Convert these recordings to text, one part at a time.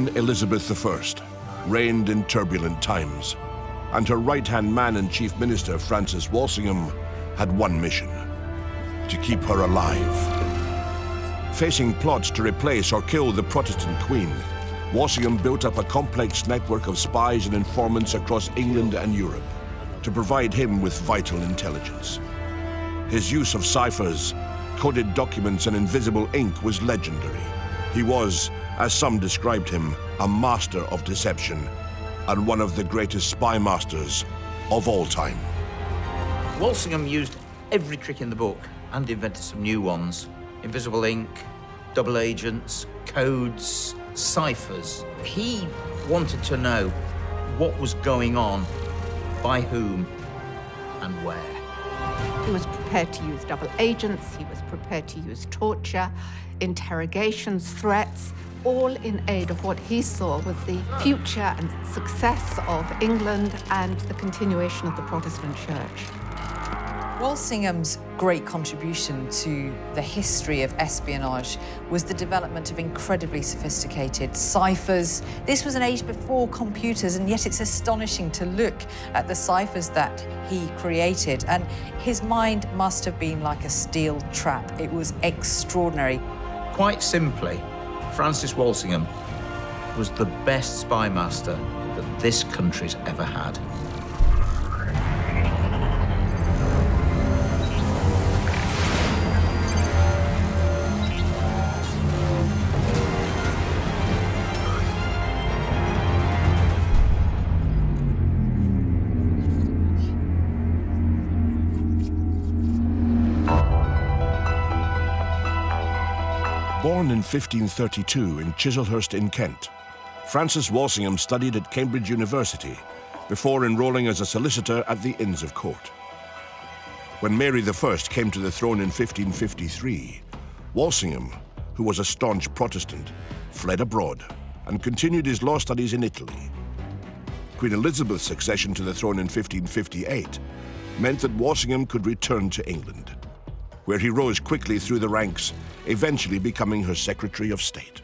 Queen Elizabeth I reigned in turbulent times, and her right-hand man and chief minister, Francis Walsingham, had one mission: to keep her alive. Facing plots to replace or kill the Protestant Queen, Walsingham built up a complex network of spies and informants across England and Europe to provide him with vital intelligence. His use of ciphers, coded documents, and invisible ink was legendary. He was, as some described him, a master of deception and one of the greatest spy masters of all time. Walsingham used every trick in the book and invented some new ones. Invisible ink, double agents, codes, ciphers. He wanted to know what was going on, by whom, and where. He was prepared to use double agents, he was prepared to use torture, interrogations, threats, all in aid of what he saw was the future and success of England and the continuation of the Protestant Church. Walsingham's great contribution to the history of espionage was the development of incredibly sophisticated ciphers. This was an age before computers, and yet it's astonishing to look at the ciphers that he created. And his mind must have been like a steel trap. It was extraordinary. Quite simply, Francis Walsingham was the best spy master that this country's ever had. Born in 1532 in Chislehurst in Kent, Francis Walsingham studied at Cambridge University before enrolling as a solicitor at the Inns of Court. When Mary I came to the throne in 1553, Walsingham, who was a staunch Protestant, fled abroad and continued his law studies in Italy. Queen Elizabeth's succession to the throne in 1558 meant that Walsingham could return to England, where he rose quickly through the ranks, eventually becoming her Secretary of State.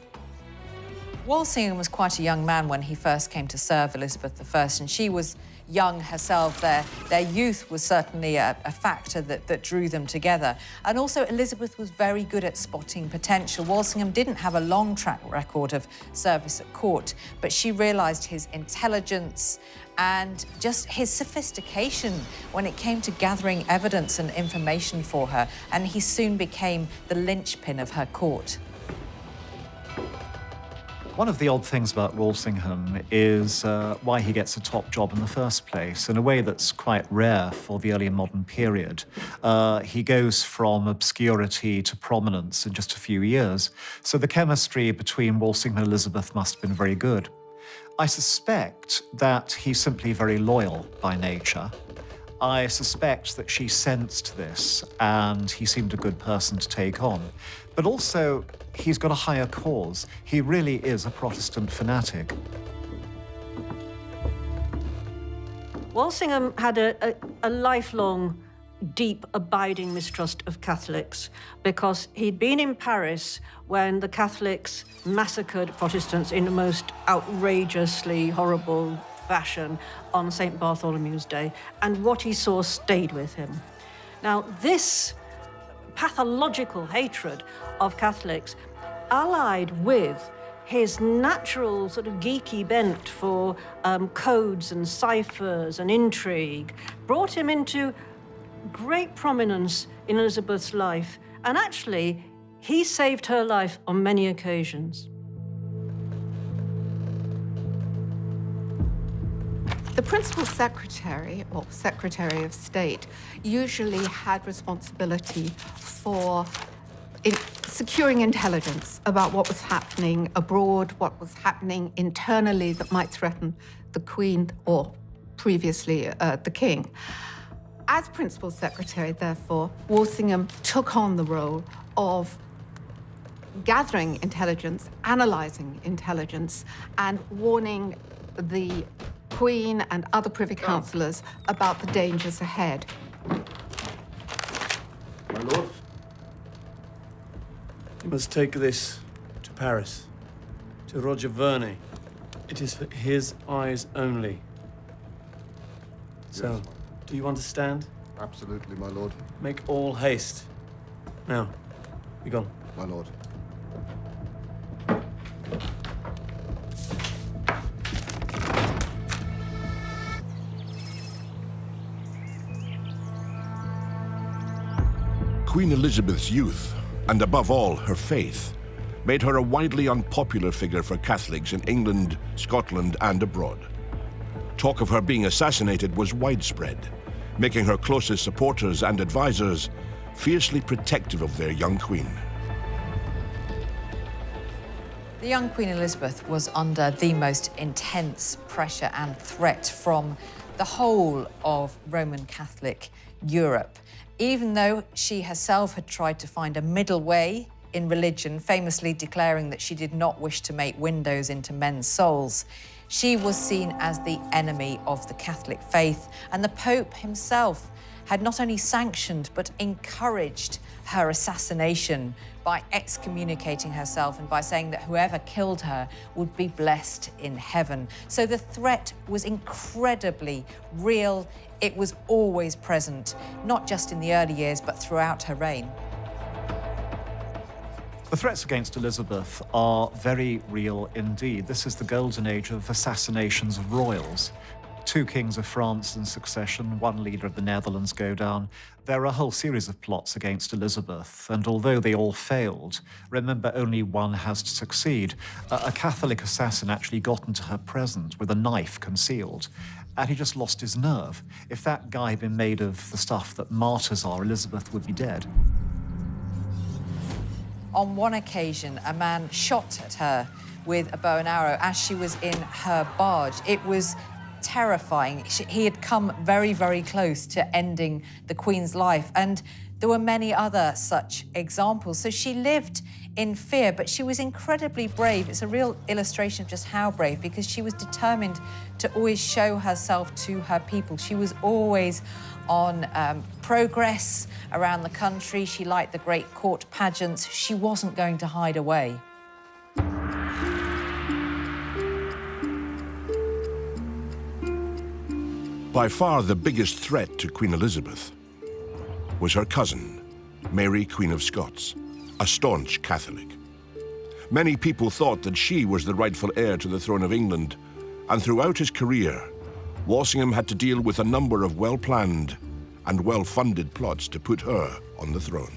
Walsingham was quite a young man when he first came to serve Elizabeth I, and she was young herself. Their youth was certainly a factor that drew them together. And also, Elizabeth was very good at spotting potential. Walsingham didn't have a long track record of service at court, but she realised his intelligence and just his sophistication when it came to gathering evidence and information for her, and he soon became the linchpin of her court. One of the odd things about Walsingham is why he gets a top job in the first place, in a way that's quite rare for the early modern period. He goes from obscurity to prominence in just a few years, so the chemistry between Walsingham and Elizabeth must have been very good. I suspect that he's simply very loyal by nature. I suspect that she sensed this, and he seemed a good person to take on. But also, he's got a higher cause. He really is a Protestant fanatic. Walsingham had a lifelong, deep, abiding mistrust of Catholics because he'd been in Paris when the Catholics massacred Protestants in the most outrageously horrible fashion on St. Bartholomew's Day, and what he saw stayed with him. Now, this pathological hatred of Catholics, allied with his natural sort of geeky bent for codes and ciphers and intrigue, brought him into great prominence in Elizabeth's life, and actually, he saved her life on many occasions. The principal secretary, or Secretary of State, usually had responsibility for securing intelligence about what was happening abroad, what was happening internally that might threaten the Queen or previously the King. As principal secretary, therefore, Walsingham took on the role of gathering intelligence, analysing intelligence, and warning the Queen and other Privy Councillors about the dangers ahead. My lord, you must take this to Paris, to Roger Verney, It is for his eyes only. So, do you understand? Absolutely, my lord. Make all haste. Now, be gone. My lord. Queen Elizabeth's youth, and above all, her faith, made her a widely unpopular figure for Catholics in England, Scotland, and abroad. Talk of her being assassinated was widespread, making her closest supporters and advisors fiercely protective of their young queen. The young Queen Elizabeth was under the most intense pressure and threat from the whole of Roman Catholic Europe. Even though she herself had tried to find a middle way in religion, famously declaring that she did not wish to make windows into men's souls, she was seen as the enemy of the Catholic faith, and the Pope himself had not only sanctioned but encouraged her assassination by excommunicating herself and by saying that whoever killed her would be blessed in heaven. So the threat was incredibly real. It was always present, not just in the early years, but throughout her reign. The threats against Elizabeth are very real indeed. This is the golden age of assassinations of royals. 2 kings of France in succession, 1 leader of the Netherlands go down. There are a whole series of plots against Elizabeth, and although they all failed, remember only one has to succeed. A Catholic assassin actually got into her presence with a knife concealed, and he just lost his nerve. If that guy had been made of the stuff that martyrs are, Elizabeth would be dead. On one occasion, a man shot at her with a bow and arrow as she was in her barge. It was terrifying. He had come very, very close to ending the Queen's life, and there were many other such examples. So she lived in fear, but she was incredibly brave. It's a real illustration of just how brave, because she was determined to always show herself to her people. She was always on progress around the country. She liked the great court pageants. She wasn't going to hide away. By far the biggest threat to Queen Elizabeth was her cousin, Mary, Queen of Scots, a staunch Catholic. Many people thought that she was the rightful heir to the throne of England, and throughout his career, Walsingham had to deal with a number of well-planned and well-funded plots to put her on the throne.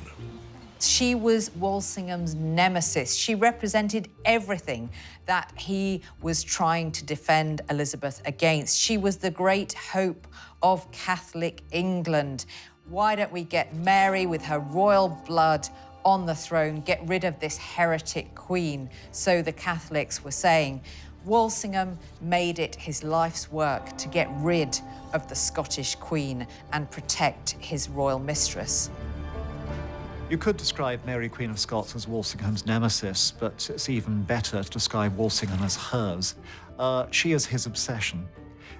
She was Walsingham's nemesis. She represented everything that he was trying to defend Elizabeth against. She was the great hope of Catholic England. Why don't we get Mary with her royal blood on the throne, get rid of this heretic queen? So the Catholics were saying. Walsingham made it his life's work to get rid of the Scottish queen and protect his royal mistress. You could describe Mary, Queen of Scots, as Walsingham's nemesis, but it's even better to describe Walsingham as hers. She is his obsession.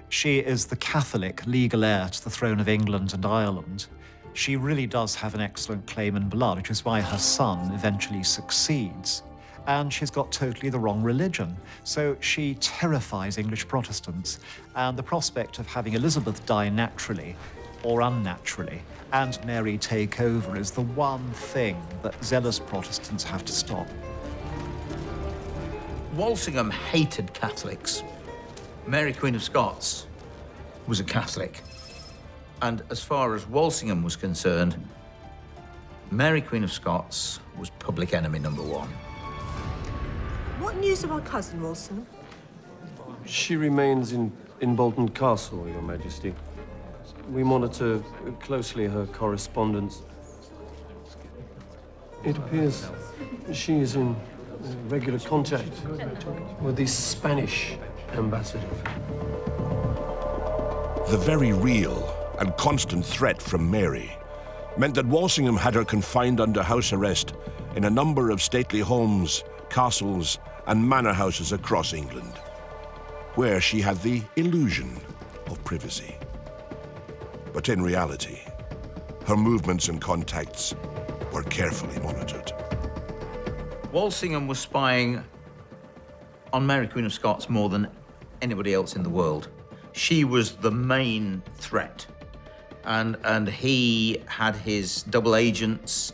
She is the Catholic legal heir to the throne of England and Ireland. She really does have an excellent claim in blood, which is why her son eventually succeeds. And she's got totally the wrong religion. So she terrifies English Protestants. And the prospect of having Elizabeth die naturally or unnaturally and Mary take over is the one thing that zealous Protestants have to stop. Walsingham hated Catholics. Mary, Queen of Scots, was a Catholic. And as far as Walsingham was concerned, Mary, Queen of Scots, was public enemy number 1. What news of our cousin, Walsingham? She remains in Bolton Castle, Your Majesty. We monitor closely her correspondence. It appears she is in regular contact with the Spanish ambassador. The very real and constant threat from Mary meant that Walsingham had her confined under house arrest in a number of stately homes, castles, and manor houses across England, where she had the illusion of privacy. But in reality, her movements and contacts were carefully monitored. Walsingham was spying on Mary, Queen of Scots, more than anybody else in the world. She was the main threat. And he had his double agents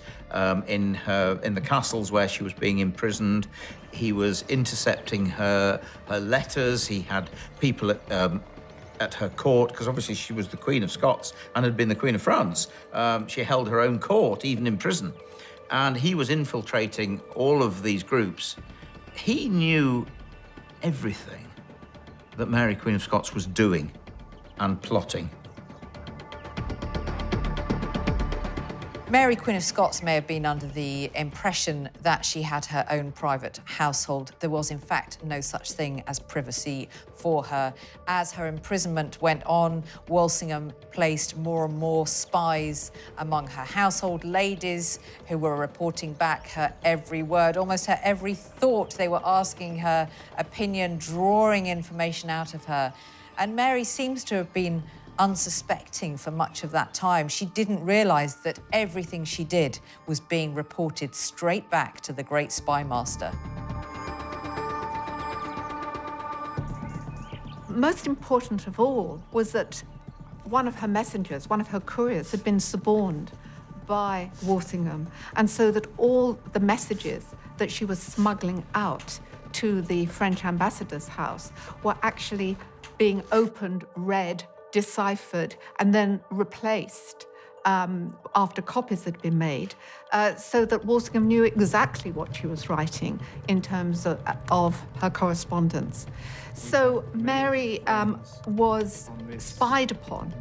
in the castles where she was being imprisoned. He was intercepting her letters. He had people at her court, because obviously she was the Queen of Scots and had been the Queen of France. She held her own court, even in prison. And he was infiltrating all of these groups. He knew everything that Mary, Queen of Scots, was doing and plotting. Mary, Queen of Scots may have been under the impression that she had her own private household. There was, in fact, no such thing as privacy for her. As her imprisonment went on, Walsingham placed more and more spies among her household ladies who were reporting back her every word, almost her every thought. They were asking her opinion, drawing information out of her. And Mary seems to have been unsuspecting for much of that time. She didn't realise that everything she did was being reported straight back to the great Spymaster. Most important of all was that one of her messengers, one of her couriers, had been suborned by Walsingham, and so that all the messages that she was smuggling out to the French ambassador's house were actually being opened, read, deciphered, and then replaced after copies had been made, so that Walsingham knew exactly what she was writing in terms of her correspondence. So Mary was spied upon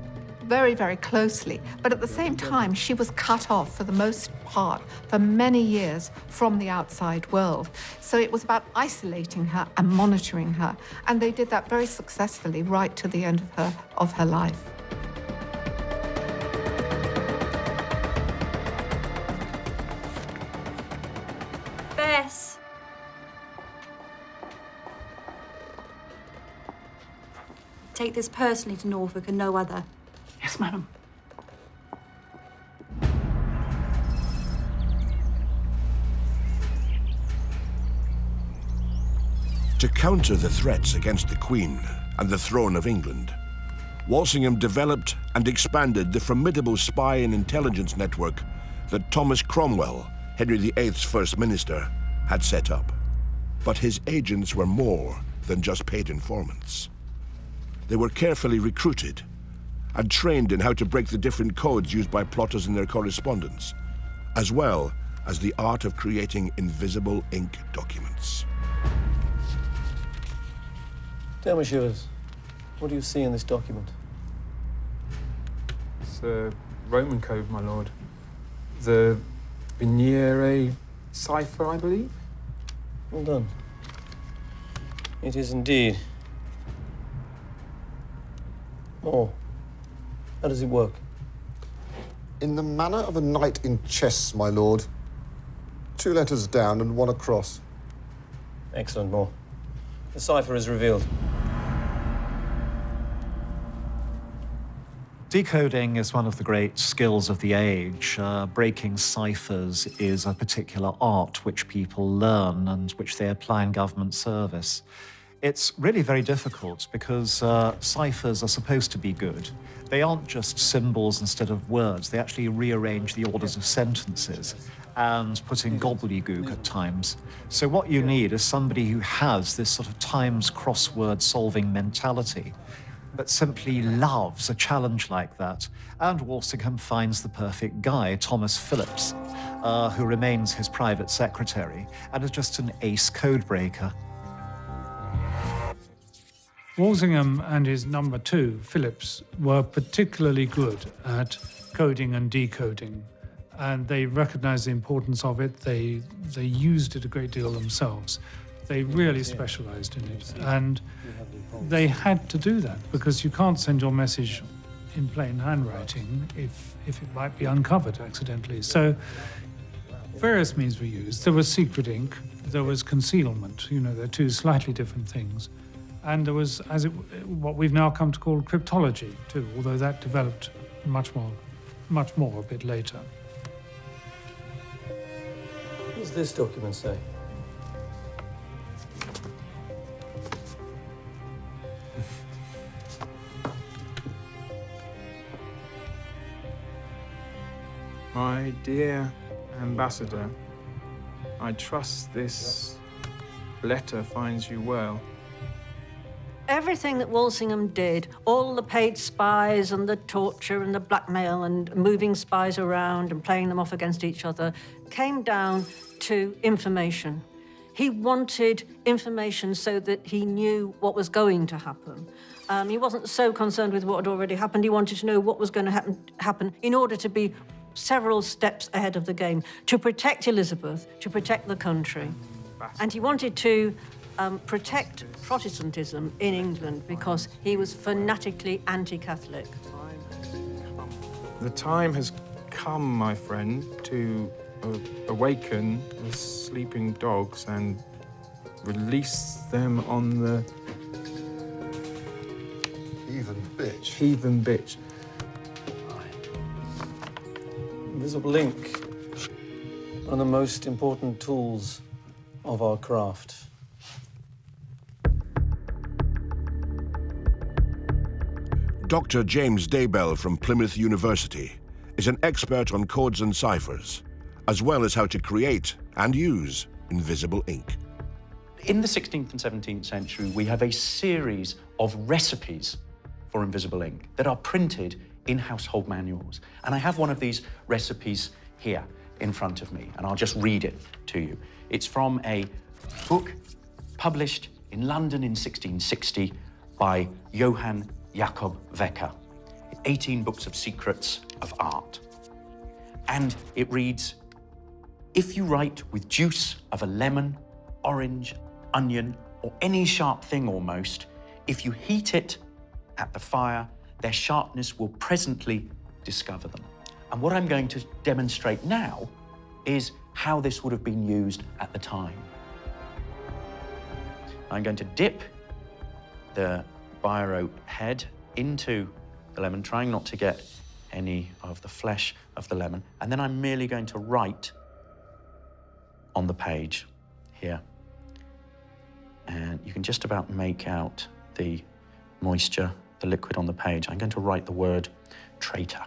very, very closely, but at the same time, she was cut off for the most part for many years from the outside world. So it was about isolating her and monitoring her, and they did that very successfully right to the end of her life. Bess! Take this personally to Norfolk and no other. Yes, madam. To counter the threats against the Queen and the throne of England, Walsingham developed and expanded the formidable spy and intelligence network that Thomas Cromwell, Henry VIII's First Minister, had set up. But his agents were more than just paid informants. They were carefully recruited and trained in how to break the different codes used by plotters in their correspondence, as well as the art of creating invisible ink documents. Tell me, Shivers, what do you see in this document? It's a Roman code, my lord. The Banijay Cipher, I believe. Well done. It is indeed. Oh. How does it work? In the manner of a knight in chess, my lord. 2 letters down and 1 across. Excellent, More. The cipher is revealed. Decoding is one of the great skills of the age. Breaking ciphers is a particular art which people learn and which they apply in government service. It's really very difficult because ciphers are supposed to be good. They aren't just symbols instead of words. They actually rearrange the orders of sentences and put in gobbledygook at times. So what you need is somebody who has this sort of Times crossword solving mentality, but simply loves a challenge like that. And Walsingham finds the perfect guy, Thomas Phillips, who remains his private secretary and is just an ace codebreaker. Walsingham and his number 2, Phillips, were particularly good at coding and decoding, and they recognized the importance of it. They used it a great deal themselves. They really specialized in it, and they had to do that because you can't send your message in plain handwriting if it might be uncovered accidentally. So various means were used. There was secret ink, there was concealment. You know, they're 2 slightly different things. And there was, what we've now come to call cryptology too, although that developed much more a bit later. What does this document say? My dear ambassador, I trust this letter finds you well. Everything that Walsingham did, all the paid spies and the torture and the blackmail and moving spies around and playing them off against each other, came down to information. He wanted information so that he knew what was going to happen. He wasn't so concerned with what had already happened. He wanted to know what was going to happen in order to be several steps ahead of the game, to protect Elizabeth, to protect the country. And he wanted to protect Protestantism in England because he was fanatically anti-Catholic. The time has come, my friend, to awaken the sleeping dogs and release them on the... Heathen bitch. Heathen bitch. Invisible ink, one of the most important tools of our craft. Dr. James Daybell from Plymouth University is an expert on codes and ciphers, as well as how to create and use invisible ink. In the 16th and 17th century, we have a series of recipes for invisible ink that are printed in household manuals. And I have one of these recipes here in front of me, and I'll just read it to you. It's from a book published in London in 1660 by Johann Jakob Wecker, 18 Books of Secrets of Art. And it reads, if you write with juice of a lemon, orange, onion, or any sharp thing almost, if you heat it at the fire, their sharpness will presently discover them. And what I'm going to demonstrate now is how this would have been used at the time. I'm going to dip the biro head into the lemon, trying not to get any of the flesh of the lemon, and then I'm merely going to write on the page here. And you can just about make out the moisture, the liquid on the page. I'm going to write the word traitor.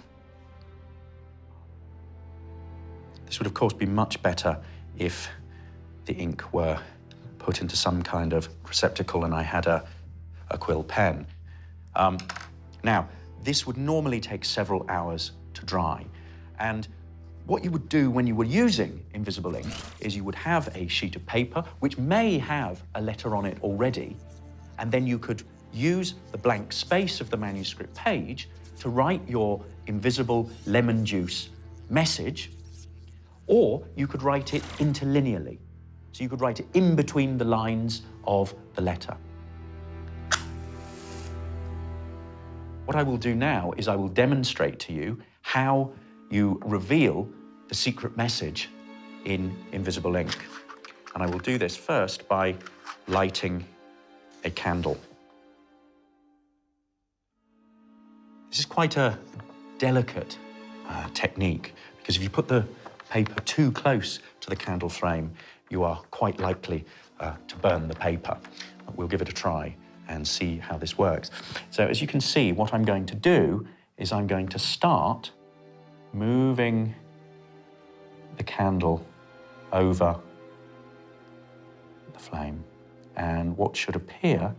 This would, of course, be much better if the ink were put into some kind of receptacle and I had a quill pen. Now, this would normally take several hours to dry. And what you would do when you were using invisible ink is you would have a sheet of paper, which may have a letter on it already, and then you could use the blank space of the manuscript page to write your invisible lemon juice message, or you could write it interlinearly. So you could write it in between the lines of the letter. What I will do now is I will demonstrate to you how you reveal the secret message in invisible ink. And I will do this first by lighting a candle. This is quite a delicate technique, because if you put the paper too close to the candle flame, you are quite likely to burn the paper. We'll give it a try and see how this works. So as you can see, what I'm going to do is I'm going to start moving the candle over the flame. And what should appear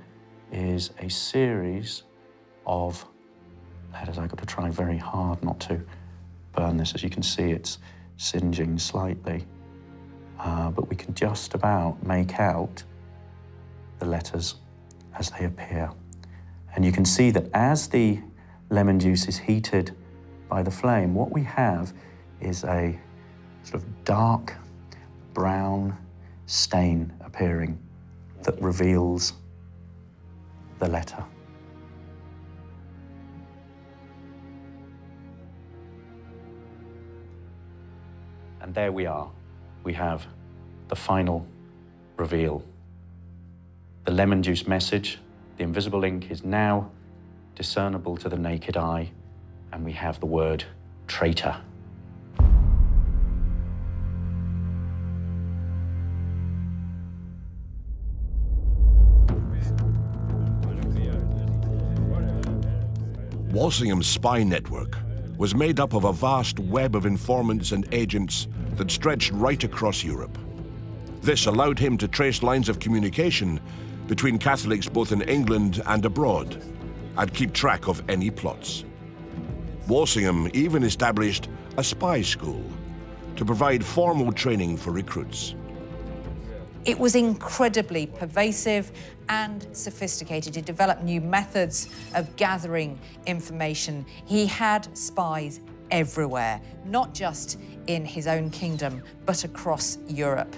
is a series of letters. I've got to try very hard not to burn this. As you can see, it's singeing slightly. But we can just about make out the letters as they appear. And you can see that as the lemon juice is heated by the flame, what we have is a sort of dark brown stain appearing that reveals the letter. And there we are. We have the final reveal. The lemon juice message, the invisible ink, is now discernible to the naked eye, and we have the word traitor. Walsingham's spy network was made up of a vast web of informants and agents that stretched right across Europe. This allowed him to trace lines of communication between Catholics both in England and abroad, and keep track of any plots. Walsingham even established a spy school to provide formal training for recruits. It was incredibly pervasive and sophisticated. He developed new methods of gathering information. He had spies everywhere, not just in his own kingdom, but across Europe.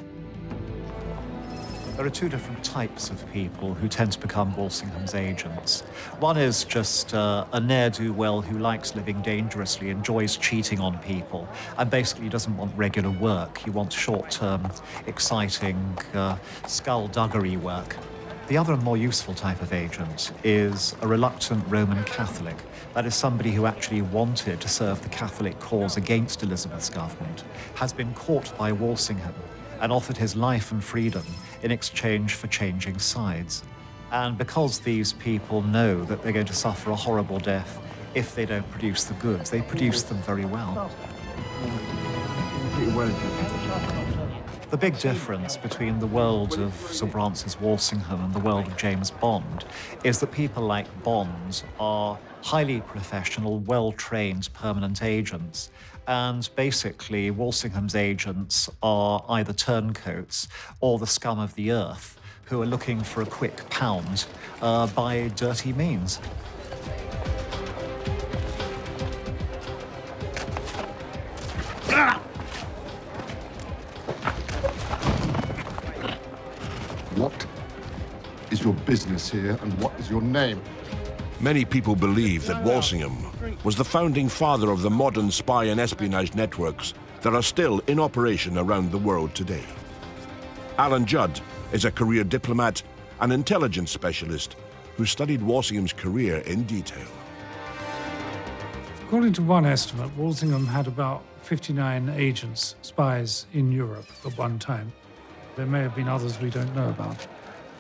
There are two different types of people who tend to become Walsingham's agents. One is just a ne'er-do-well who likes living dangerously, enjoys cheating on people, and basically doesn't want regular work. He wants short-term, exciting, skullduggery work. The other and more useful type of agent is a reluctant Roman Catholic. That is somebody who actually wanted to serve the Catholic cause against Elizabeth's government, has been caught by Walsingham and offered his life and freedom in exchange for changing sides. And because these people know that they're going to suffer a horrible death if they don't produce the goods, they produce them very well. The big difference between the world of Sir Francis Walsingham and the world of James Bond is that people like Bond are highly professional, well-trained permanent agents. And basically, Walsingham's agents are either turncoats or the scum of the earth who are looking for a quick pound by dirty means. What is your business here, and what is your name? Many people believe that Walsingham was the founding father of the modern spy and espionage networks that are still in operation around the world today. Alan Judd is a career diplomat and intelligence specialist who studied Walsingham's career in detail. According to one estimate, Walsingham had about 59 agents, spies in Europe at one time. There may have been others we don't know about,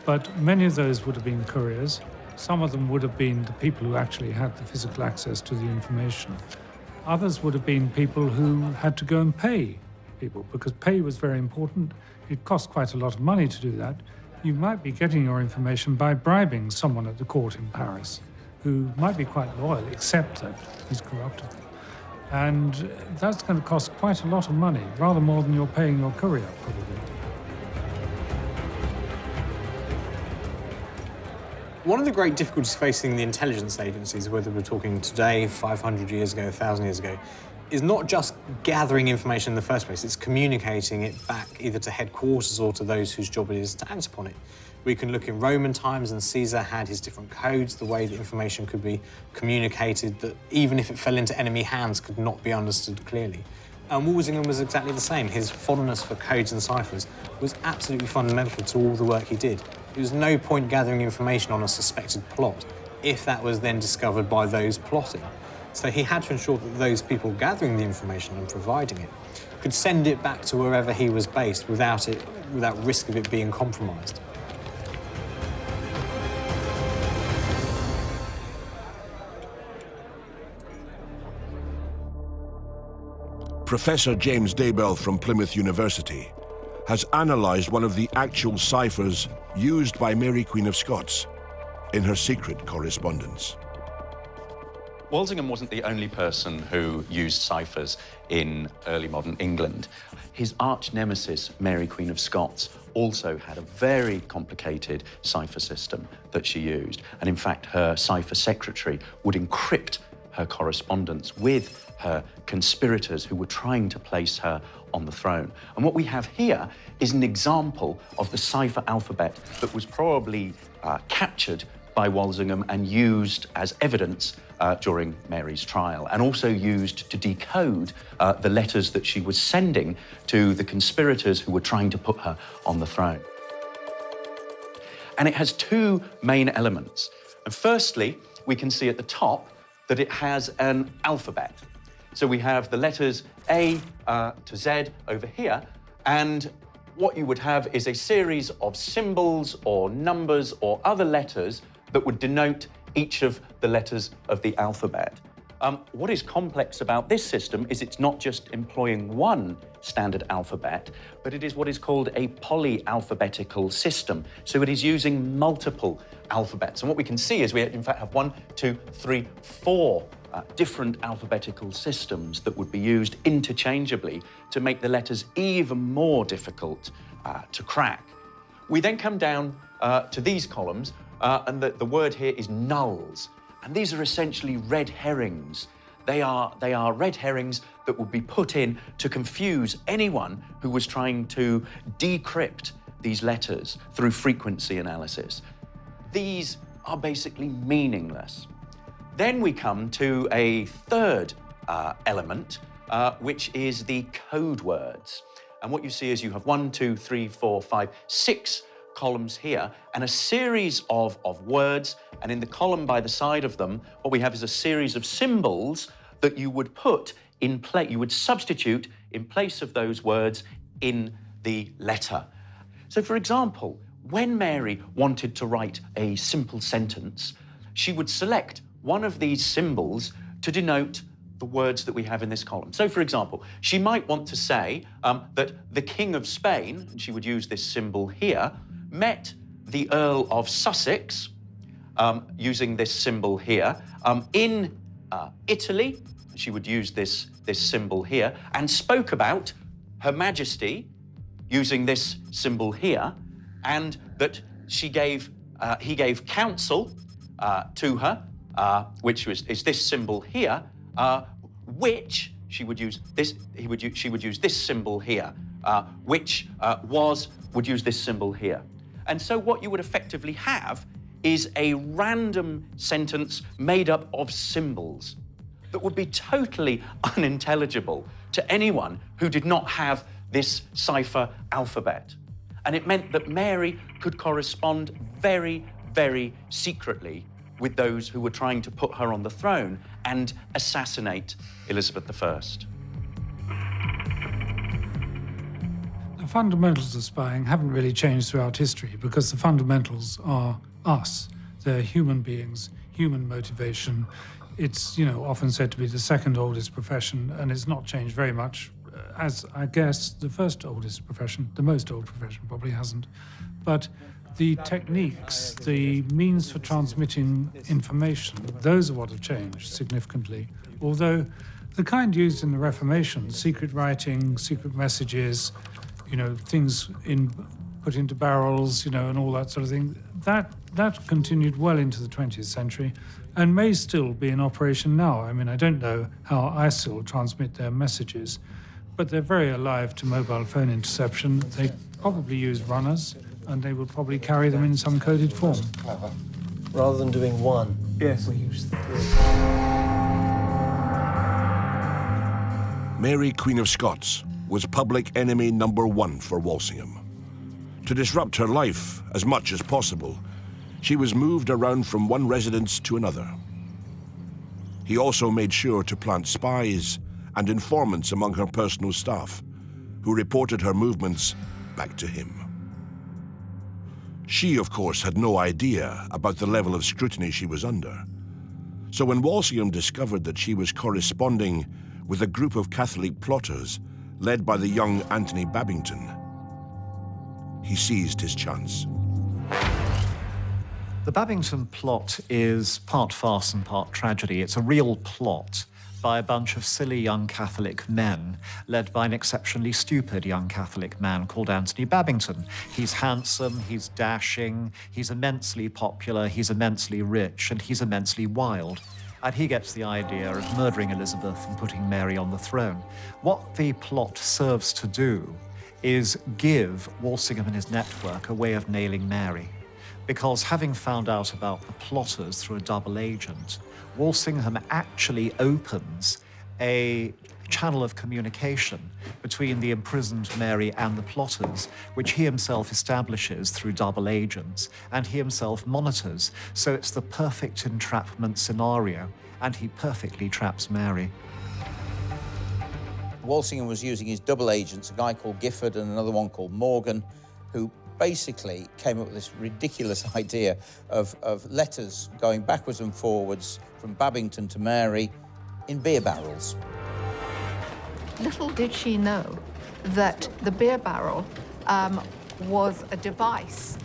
but many of those would have been couriers. Some of them would have been the people who actually had the physical access to the information. Others would have been people who had to go and pay people, because pay was very important. It cost quite a lot of money to do that. You might be getting your information by bribing someone at the court in Paris, who might be quite loyal, except that he's corruptible. And that's going to cost quite a lot of money, rather more than you're paying your courier, probably. One of the great difficulties facing the intelligence agencies, whether we're talking today, 500 years ago, 1,000 years ago, is not just gathering information in the first place, it's communicating it back either to headquarters or to those whose job it is to act upon it. We can look in Roman times, and Caesar had his different codes, the way that information could be communicated, that even if it fell into enemy hands, could not be understood clearly. And Walsingham was exactly the same. His fondness for codes and ciphers was absolutely fundamental to all the work he did. There was no point gathering information on a suspected plot if that was then discovered by those plotting. So he had to ensure that those people gathering the information and providing it could send it back to wherever he was based without risk of it being compromised. Professor James Daybell from Plymouth University has analysed one of the actual ciphers used by Mary Queen of Scots in her secret correspondence. Walsingham wasn't the only person who used ciphers in early modern England. His arch nemesis, Mary Queen of Scots, also had a very complicated cipher system that she used. And in fact, her cipher secretary would encrypt her correspondence with her conspirators who were trying to place her on the throne. And what we have here is an example of the cipher alphabet that was probably captured by Walsingham and used as evidence during Mary's trial, and also used to decode the letters that she was sending to the conspirators who were trying to put her on the throne. And it has two main elements. And firstly, we can see at the top that it has an alphabet. So we have the letters A to Z over here, and what you would have is a series of symbols or numbers or other letters that would denote each of the letters of the alphabet. What is complex about this system is it's not just employing one standard alphabet, but it is what is called a polyalphabetical system. So it is using multiple alphabets. And what we can see is we in fact have 1, 2, 3, 4 different alphabetical systems that would be used interchangeably to make the letters even more difficult to crack. We then come down to these columns, and the word here is nulls. And these are essentially red herrings. They are red herrings that would be put in to confuse anyone who was trying to decrypt these letters through frequency analysis. These are basically meaningless. Then we come to a third element, which is the code words. And what you see is you have 1, 2, 3, 4, 5, 6 columns here, and a series of words, and in the column by the side of them, what we have is a series of symbols that you would put in place, you would substitute in place of those words in the letter. So for example, when Mary wanted to write a simple sentence, she would select one of these symbols to denote the words that we have in this column. So for example, she might want to say that the King of Spain, and she would use this symbol here, met the Earl of Sussex, using this symbol here, in Italy, she would use this symbol here, and spoke about Her Majesty, using this symbol here, and that he gave counsel to her, which is this symbol here, which she would use this. She would use this symbol here, which would use this symbol here. And so what you would effectively have is a random sentence made up of symbols that would be totally unintelligible to anyone who did not have this cipher alphabet. And it meant that Mary could correspond very, very secretly with those who were trying to put her on the throne and assassinate Elizabeth I. The fundamentals of spying haven't really changed throughout history because the fundamentals are us. They're human beings, human motivation. It's, often said to be the second oldest profession, and it's not changed very much, as I guess the first oldest profession, the most old profession probably hasn't. But the techniques, the means for transmitting information, those are what have changed significantly. Although the kind used in the Reformation, secret writing, secret messages, things put into barrels, and all that sort of thing, that continued well into the 20th century and may still be in operation now. I mean, I don't know how ISIL transmit their messages, but they're very alive to mobile phone interception. They probably use runners, and they would probably carry them in some coded form. Clever. Rather than doing one, yes, we use 3. Mary, Queen of Scots, was public enemy number 1 for Walsingham. To disrupt her life as much as possible, she was moved around from one residence to another. He also made sure to plant spies and informants among her personal staff, who reported her movements back to him. She, of course, had no idea about the level of scrutiny she was under. So when Walsingham discovered that she was corresponding with a group of Catholic plotters led by the young Anthony Babington, he seized his chance. The Babington Plot is part farce and part tragedy. It's a real plot by a bunch of silly young Catholic men, led by an exceptionally stupid young Catholic man called Anthony Babington. He's handsome, he's dashing, he's immensely popular, he's immensely rich, and he's immensely wild. And he gets the idea of murdering Elizabeth and putting Mary on the throne. What the plot serves to do is give Walsingham and his network a way of nailing Mary. Because having found out about the plotters through a double agent, Walsingham actually opens a channel of communication between the imprisoned Mary and the plotters, which he himself establishes through double agents, and he himself monitors. So it's the perfect entrapment scenario, and he perfectly traps Mary. Walsingham was using his double agents, a guy called Gifford and another one called Morgan, who basically came up with this ridiculous idea of letters going backwards and forwards from Babington to Mary, in beer barrels. Little did she know that the beer barrel was a device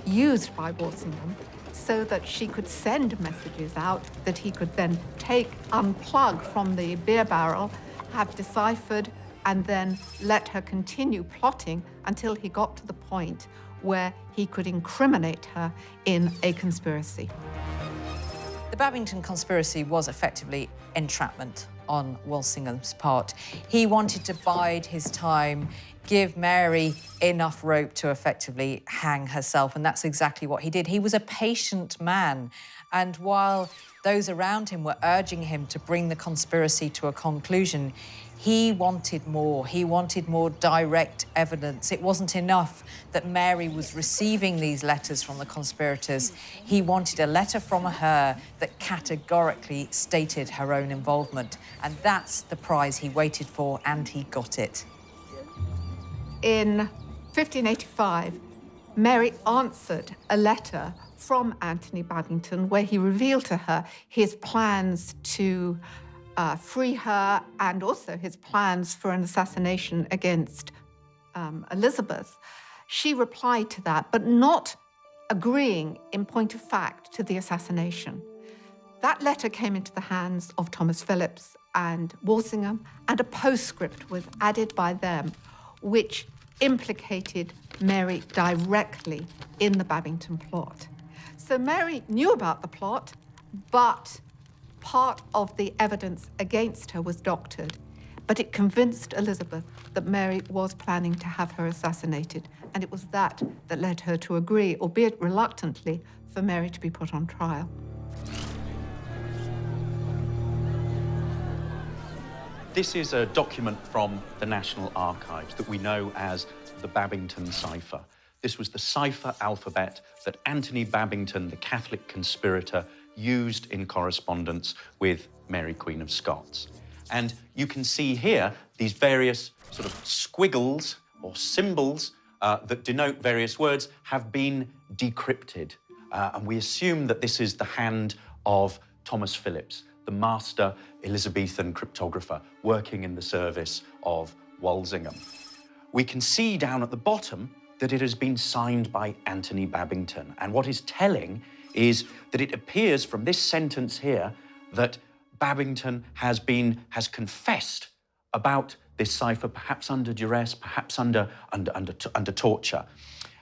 used by Walsingham so that she could send messages out that he could then unplug from the beer barrel, have deciphered, and then let her continue plotting until he got to the point where he could incriminate her in a conspiracy. The Babington conspiracy was effectively entrapment on Walsingham's part. He wanted to bide his time, give Mary enough rope to effectively hang herself, and that's exactly what he did. He was a patient man, and while those around him were urging him to bring the conspiracy to a conclusion, he wanted more. He wanted more direct evidence. It wasn't enough that Mary was receiving these letters from the conspirators. He wanted a letter from her that categorically stated her own involvement. And that's the prize he waited for, and he got it. In 1585, Mary answered a letter from Anthony Babington where he revealed to her his plans to free her and also his plans for an assassination against Elizabeth. She replied to that, but not agreeing in point of fact to the assassination. That letter came into the hands of Thomas Phillips and Walsingham, and a postscript was added by them, which implicated Mary directly in the Babington plot. So Mary knew about the plot, but part of the evidence against her was doctored, but it convinced Elizabeth that Mary was planning to have her assassinated, and it was that that led her to agree, albeit reluctantly, for Mary to be put on trial. This is a document from the National Archives that we know as the Babington cipher. This was the cipher alphabet that Anthony Babington, the Catholic conspirator, used in correspondence with Mary, Queen of Scots. And you can see here these various sort of squiggles or symbols that denote various words have been decrypted. And we assume that this is the hand of Thomas Phillips, the master Elizabethan cryptographer working in the service of Walsingham. We can see down at the bottom that it has been signed by Anthony Babington. And what is telling is that it appears from this sentence here that Babington has confessed about this cipher, perhaps under duress, perhaps under torture.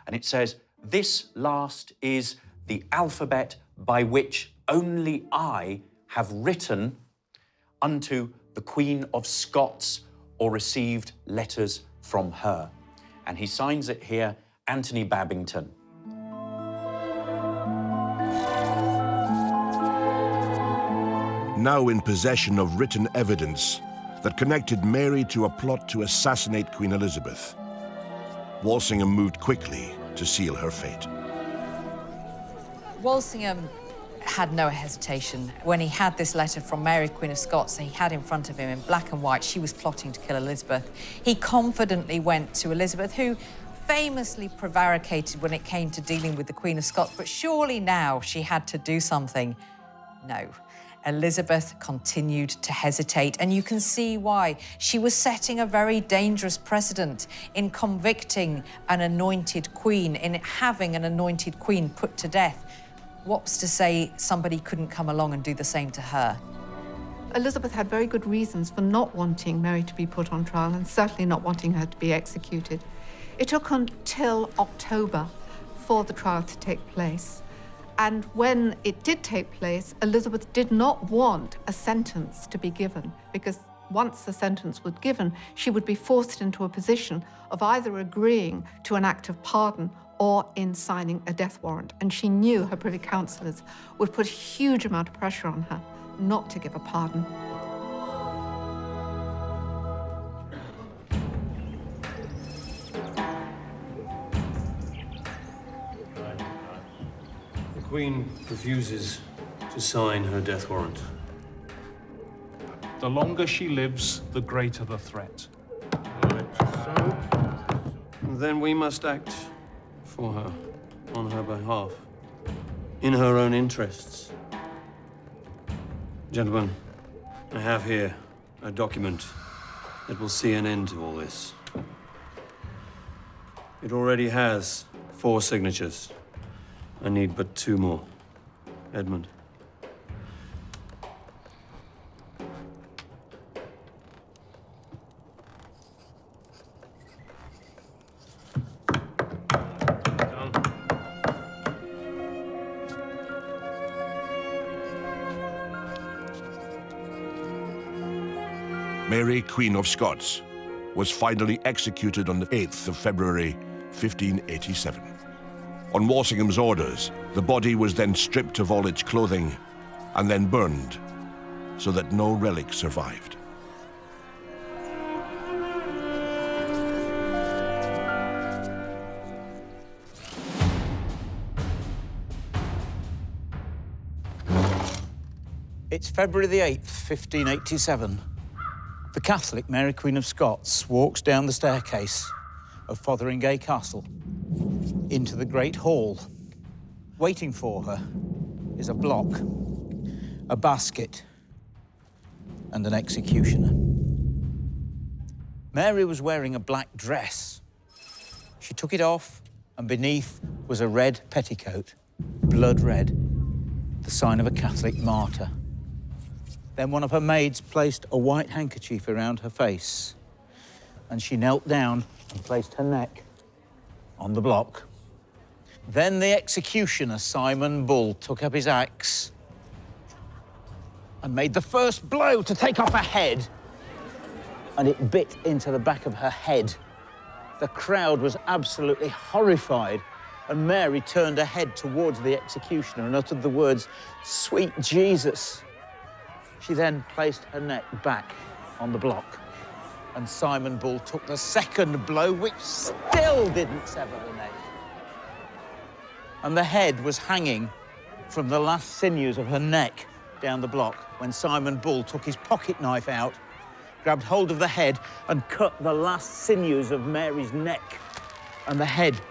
And it says, "This last is the alphabet by which only I have written unto the Queen of Scots or received letters from her." And he signs it here, Anthony Babington. Now in possession of written evidence that connected Mary to a plot to assassinate Queen Elizabeth, Walsingham moved quickly to seal her fate. Walsingham had no hesitation. When he had this letter from Mary, Queen of Scots, he had in front of him in black and white, she was plotting to kill Elizabeth. He confidently went to Elizabeth, who famously prevaricated when it came to dealing with the Queen of Scots, but surely now she had to do something. No. Elizabeth continued to hesitate, and you can see why. She was setting a very dangerous precedent in convicting an anointed queen, in having an anointed queen put to death. What's to say somebody couldn't come along and do the same to her? Elizabeth had very good reasons for not wanting Mary to be put on trial and certainly not wanting her to be executed. It took until October for the trial to take place. And when it did take place, Elizabeth did not want a sentence to be given, because once the sentence was given, she would be forced into a position of either agreeing to an act of pardon or in signing a death warrant. And she knew her privy councillors would put a huge amount of pressure on her not to give a pardon. The Queen refuses to sign her death warrant. The longer she lives, the greater the threat. So, then we must act for her, on her behalf, in her own interests. Gentlemen, I have here a document that will see an end to all this. It already has 4 signatures. I need but 2 more. Edmund. Mary, Queen of Scots, was finally executed on the 8th of February, 1587. On Walsingham's orders, the body was then stripped of all its clothing and then burned so that no relic survived. It's February the 8th, 1587. The Catholic Mary Queen of Scots walks down the staircase of Fotheringay Castle into the Great Hall. Waiting for her is a block, a basket, and an executioner. Mary was wearing a black dress. She took it off, and beneath was a red petticoat, blood red, the sign of a Catholic martyr. Then one of her maids placed a white handkerchief around her face, and she knelt down and placed her neck on the block. Then the executioner, Simon Bull, took up his axe and made the first blow to take off her head, and it bit into the back of her head. The crowd was absolutely horrified, and Mary turned her head towards the executioner and uttered the words, "Sweet Jesus." She then placed her neck back on the block, and Simon Bull took the second blow, which still didn't sever the neck. And the head was hanging from the last sinews of her neck down the block when Simon Bull took his pocket knife out, grabbed hold of the head and cut the last sinews of Mary's neck, and the head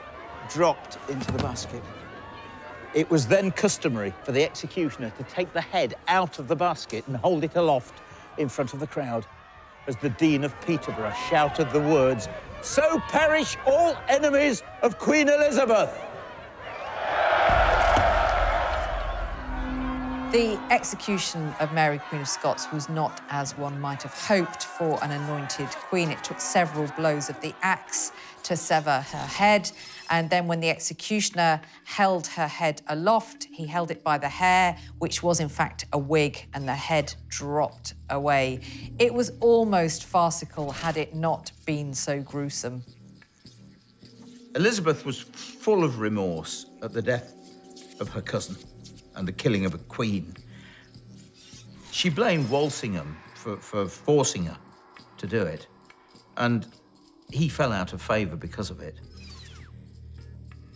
dropped into the basket. It was then customary for the executioner to take the head out of the basket and hold it aloft in front of the crowd as the Dean of Peterborough shouted the words, "So perish all enemies of Queen Elizabeth." The execution of Mary, Queen of Scots, was not as one might have hoped for an anointed queen. It took several blows of the axe to sever her head, and then when the executioner held her head aloft, he held it by the hair, which was in fact a wig, and the head dropped away. It was almost farcical had it not been so gruesome. Elizabeth was full of remorse at the death of her cousin and the killing of a queen. She blamed Walsingham for forcing her to do it, and he fell out of favour because of it.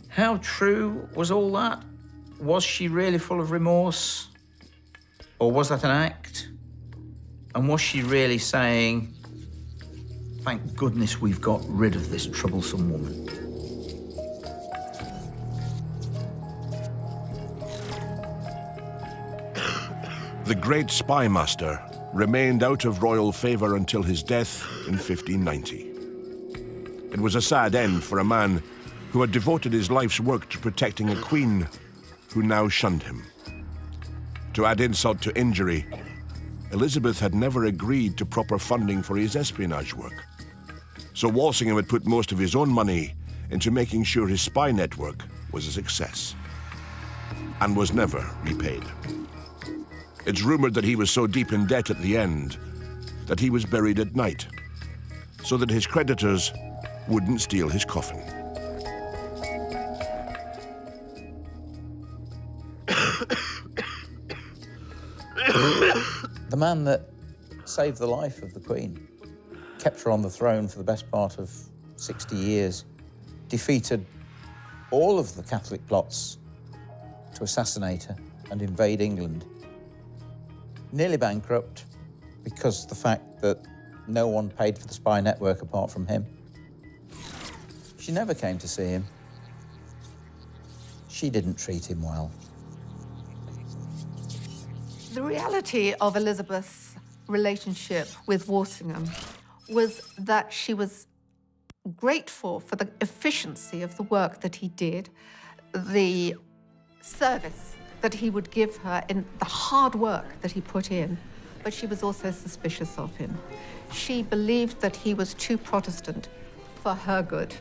How true was all that? Was she really full of remorse? Or was that an act? And was she really saying, "Thank goodness we've got rid of this troublesome woman"? The great Spymaster remained out of royal favour until his death in 1590. It was a sad end for a man who had devoted his life's work to protecting a queen who now shunned him. To add insult to injury, Elizabeth had never agreed to proper funding for his espionage work. So Walsingham had put most of his own money into making sure his spy network was a success, and was never repaid. It's rumored that he was so deep in debt at the end that he was buried at night, so that his creditors wouldn't steal his coffin. The man that saved the life of the Queen, kept her on the throne for the best part of 60 years, defeated all of the Catholic plots to assassinate her and invade England. Nearly bankrupt because of the fact that no one paid for the spy network apart from him. She never came to see him. She didn't treat him well. The reality of Elizabeth's relationship with Walsingham was that she was grateful for the efficiency of the work that he did, the service that he would give her in the hard work that he put in, but she was also suspicious of him. She believed that he was too Protestant for her good,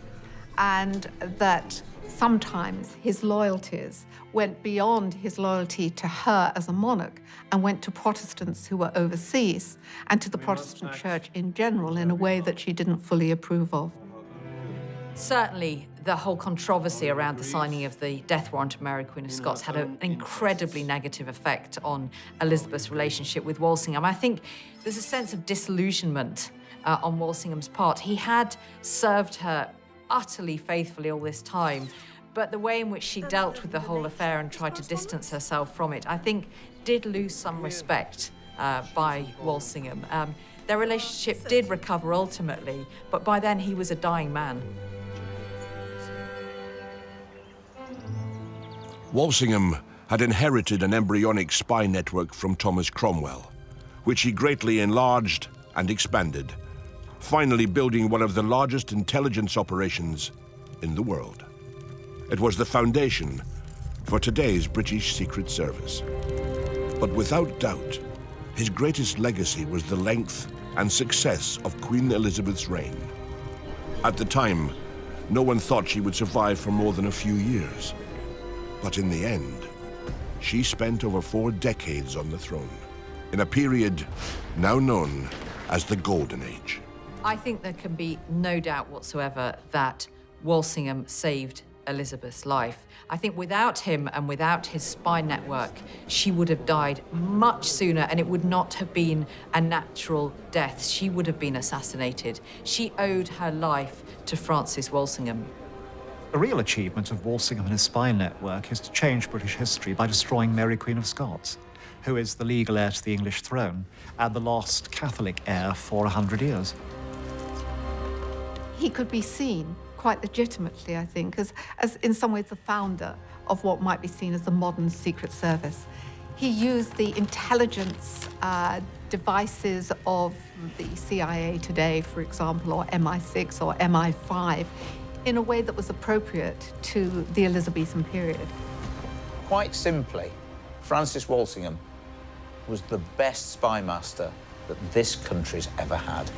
and that sometimes his loyalties went beyond his loyalty to her as a monarch and went to Protestants who were overseas and to the Protestant church in general in a way that she didn't fully approve of. Certainly, the whole controversy around the signing of the death warrant of Mary, Queen of Scots, had an incredibly negative effect on Elizabeth's relationship with Walsingham. I think there's a sense of disillusionment on Walsingham's part. He had served her utterly faithfully all this time, but the way in which she dealt with the whole affair and tried to distance herself from it, I think, did lose some respect by Walsingham. Their relationship did recover ultimately, but by then he was a dying man. Walsingham had inherited an embryonic spy network from Thomas Cromwell, which he greatly enlarged and expanded, finally building one of the largest intelligence operations in the world. It was the foundation for today's British Secret Service. But without doubt, his greatest legacy was the length and success of Queen Elizabeth's reign. At the time, no one thought she would survive for more than a few years. But in the end, she spent over 4 decades on the throne, in a period now known as the Golden Age. I think there can be no doubt whatsoever that Walsingham saved Elizabeth's life. I think without him and without his spy network, she would have died much sooner, and it would not have been a natural death. She would have been assassinated. She owed her life to Francis Walsingham. The real achievement of Walsingham and his spy network is to change British history by destroying Mary, Queen of Scots, who is the legal heir to the English throne and the lost Catholic heir for 100 years. He could be seen quite legitimately, I think, as in some ways the founder of what might be seen as the modern Secret Service. He used the intelligence devices of the CIA today, for example, or MI6 or MI5, in a way that was appropriate to the Elizabethan period. Quite simply, Francis Walsingham was the best spymaster that this country's ever had.